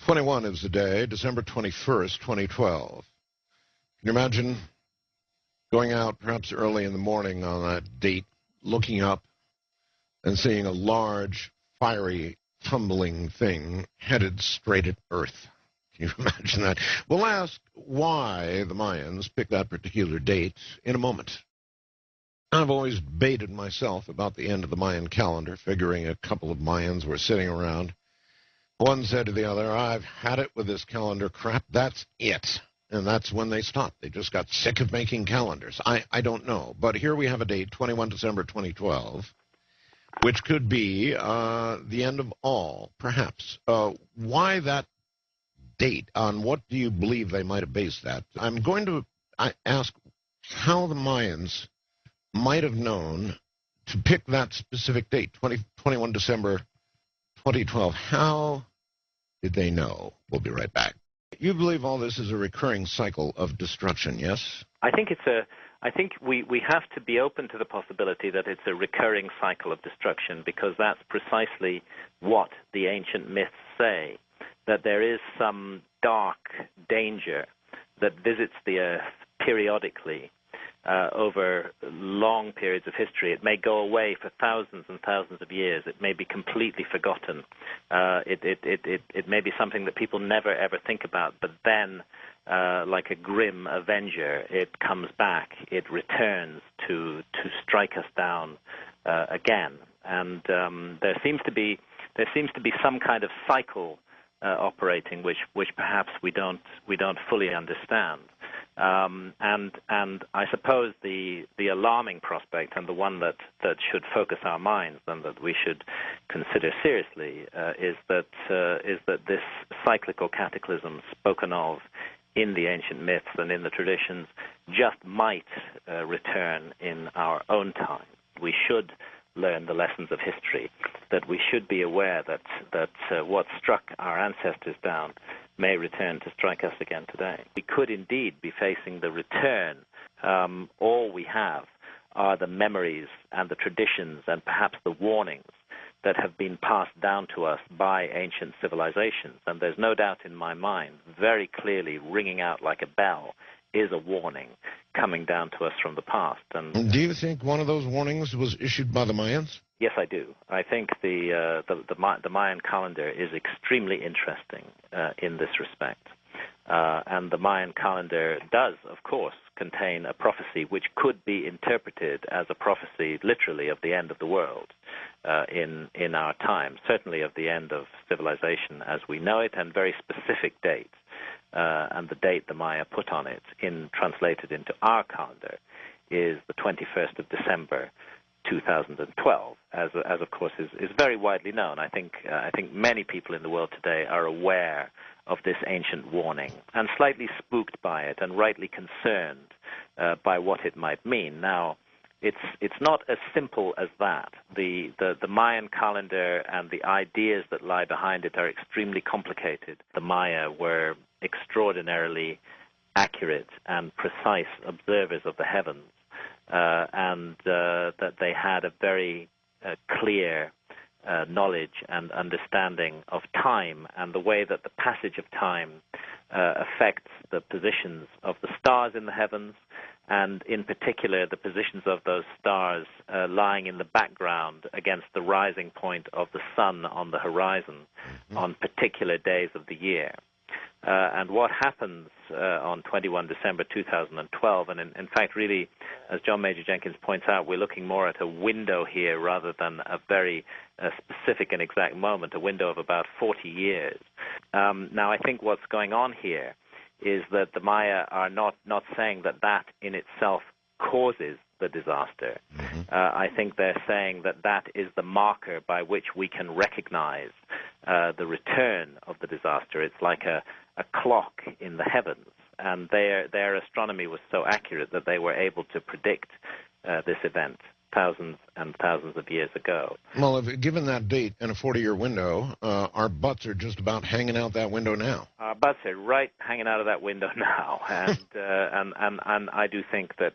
21 is the day, December 21st, 2012. Can you imagine going out perhaps early in the morning on that date, looking up and seeing a large, fiery, tumbling thing headed straight at Earth? Can you imagine that? We'll ask why the Mayans picked that particular date in a moment. I've always baited myself about the end of the Mayan calendar, figuring a couple of Mayans were sitting around. One said to the other, "I've had it with this calendar crap. That's it." And that's when they stopped. They just got sick of making calendars. I don't know. But here we have a date, 21 December 2012, which could be the end of all, perhaps. Why that date? On what do you believe they might have based that? I'm going to ask how the Mayans might have known to pick that specific date, 21 December 2012. How did they know? We'll be right back. You believe all this is a recurring cycle of destruction, yes? I think we have to be open to the possibility that it's a recurring cycle of destruction, because that's precisely what the ancient myths say, that there is some dark danger that visits the earth periodically over long periods of history. It may go away for thousands and thousands of years. It may be completely forgotten. It may be something that people never ever think about, but then, like a grim avenger, it comes back. It returns to strike us down again. And there seems to be some kind of cycle operating, which perhaps we don't fully understand. And I suppose the alarming prospect, and the one that should focus our minds and that we should consider seriously, is that this cyclical cataclysm spoken of in the ancient myths and in the traditions just might return in our own time. We should learn the lessons of history, that we should be aware that what struck our ancestors down may return to strike us again today. We could indeed be facing the return. All we have are the memories and the traditions and perhaps the warnings that have been passed down to us by ancient civilizations. And there's no doubt in my mind, very clearly ringing out like a bell, is a warning coming down to us from the past. And do you think one of those warnings was issued by the Mayans? Yes, I do. I think the Mayan calendar is extremely interesting in this respect. And the Mayan calendar does, of course, contain a prophecy which could be interpreted as a prophecy, literally, of the end of the world in our time, certainly of the end of civilization as we know it, and very specific dates. And the date the Maya put on it, translated into our calendar, is the 21st of December, 2012, as of course is very widely known. I think many people in the world today are aware of this ancient warning and slightly spooked by it, and rightly concerned by what it might mean. Now, it's not as simple as that. The Mayan calendar and the ideas that lie behind it are extremely complicated. The Maya were extraordinarily accurate and precise observers of the heavens, and that they had a very clear knowledge and understanding of time and the way that the passage of time affects the positions of the stars in the heavens, and in particular the positions of those stars lying in the background against the rising point of the sun on the horizon on particular days of the year. And what happens on 21 December 2012, and in fact, really, as John Major Jenkins points out, we're looking more at a window here rather than a very specific and exact moment, a window of about 40 years. Now, I think what's going on here is that the Maya are not saying that in itself causes the disaster. I think they're saying that is the marker by which we can recognize the return of the disaster. It's like a clock in the heavens, and their astronomy was so accurate that they were able to predict this event thousands and thousands of years ago. Well, given that date and a 40-year window, our butts are just about hanging out that window now. Our butts are right hanging out of that window now, and I do think that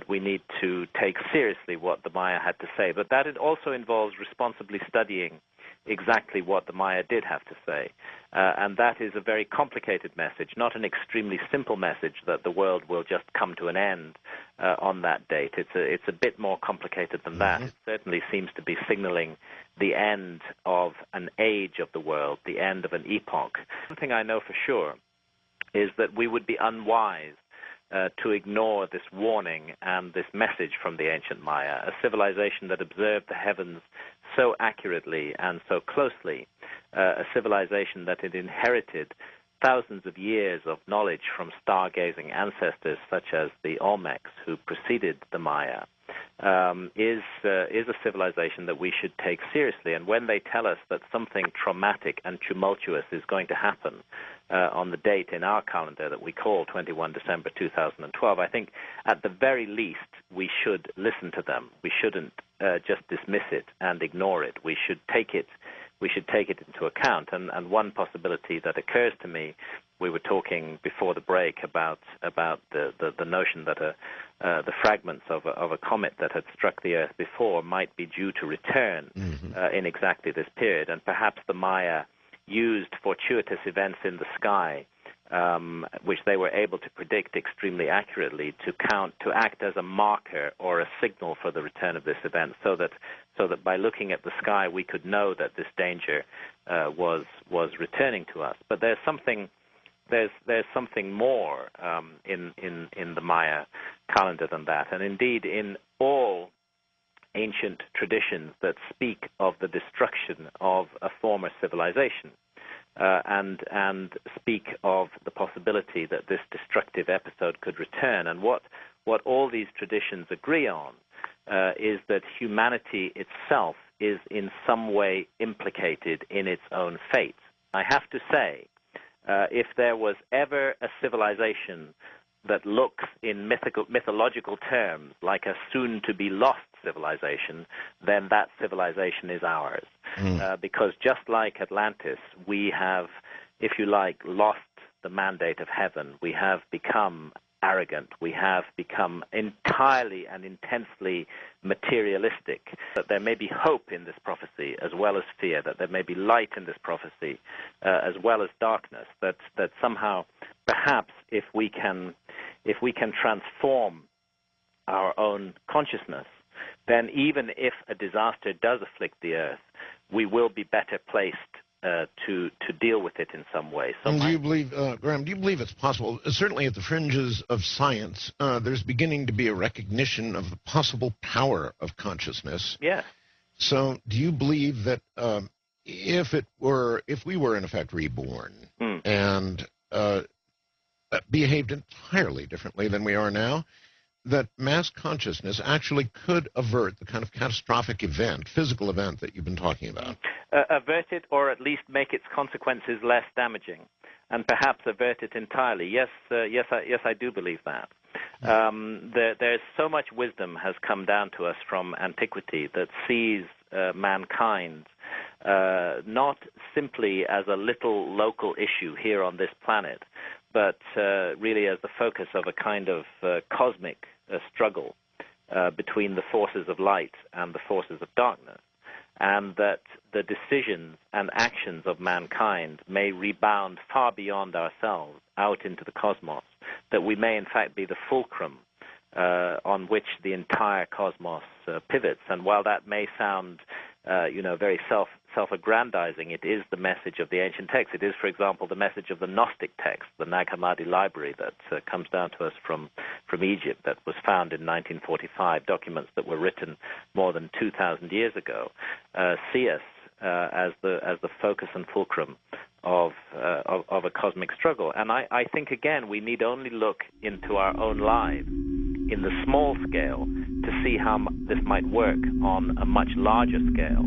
we need to take seriously what the Maya had to say, but that it also involves responsibly studying exactly what the Maya did have to say. And that is a very complicated message, not an extremely simple message that the world will just come to an end on that date. It's a bit more complicated than that. It certainly seems to be signaling the end of an age of the world, the end of an epoch. One thing I know for sure is that we would be unwise to ignore this warning and this message from the ancient Maya, a civilization that observed the heavens so accurately and so closely, a civilization that had inherited thousands of years of knowledge from stargazing ancestors such as the Olmecs who preceded the Maya, is a civilization that we should take seriously. And when they tell us that something traumatic and tumultuous is going to happen on the date in our calendar that we call 21 December 2012, I think at the very least we should listen to them. We shouldn't just dismiss it and ignore it. We should take it into account. And one possibility that occurs to me, we were talking before the break about the notion that the fragments of a comet that had struck the Earth before might be due to return in exactly this period, and perhaps the Maya used fortuitous events in the sky, which they were able to predict extremely accurately, to act as a marker or a signal for the return of this event, so that by looking at the sky we could know that this danger was returning to us. But there's something more in the Maya calendar than that, and indeed in all ancient traditions that speak of the destruction of a former civilization, and speak of the possibility that this destructive episode could return. And what all these traditions agree on is that humanity itself is in some way implicated in its own fate. I have to say, if there was ever a civilization that looks in mythological terms like a soon-to-be-lost civilization, then that civilization is ours. Because just like Atlantis, we have, if you like, lost the mandate of heaven. We have become arrogant. We have become entirely and intensely materialistic. That there may be hope in this prophecy as well as fear, that there may be light in this prophecy as well as darkness, that somehow perhaps if we can transform our own consciousness, then even if a disaster does afflict the Earth, we will be better placed to deal with it in some way. So do you believe, Graham, do you believe it's possible, certainly at the fringes of science, there's beginning to be a recognition of the possible power of consciousness? Yeah. So do you believe that if we were in effect reborn and behaved entirely differently than we are now, that mass consciousness actually could avert the kind of catastrophic event, physical event that you've been talking about? Avert it, or at least make its consequences less damaging, and perhaps avert it entirely. Yes, I do believe that. There's so much wisdom has come down to us from antiquity that sees mankind not simply as a little local issue here on this planet, but really as the focus of a kind of cosmic struggle between the forces of light and the forces of darkness, and that the decisions and actions of mankind may rebound far beyond ourselves out into the cosmos, that we may in fact be the fulcrum on which the entire cosmos pivots. And while that may sound very self-aggrandizing, it is the message of the ancient text. It is, for example, the message of the Gnostic text, the Nag Hammadi library that comes down to us from Egypt, that was found in 1945, documents that were written more than 2,000 years ago, see us as the focus and fulcrum of a cosmic struggle. And I think, again, we need only look into our own lives in the small scale to see how this might work on a much larger scale.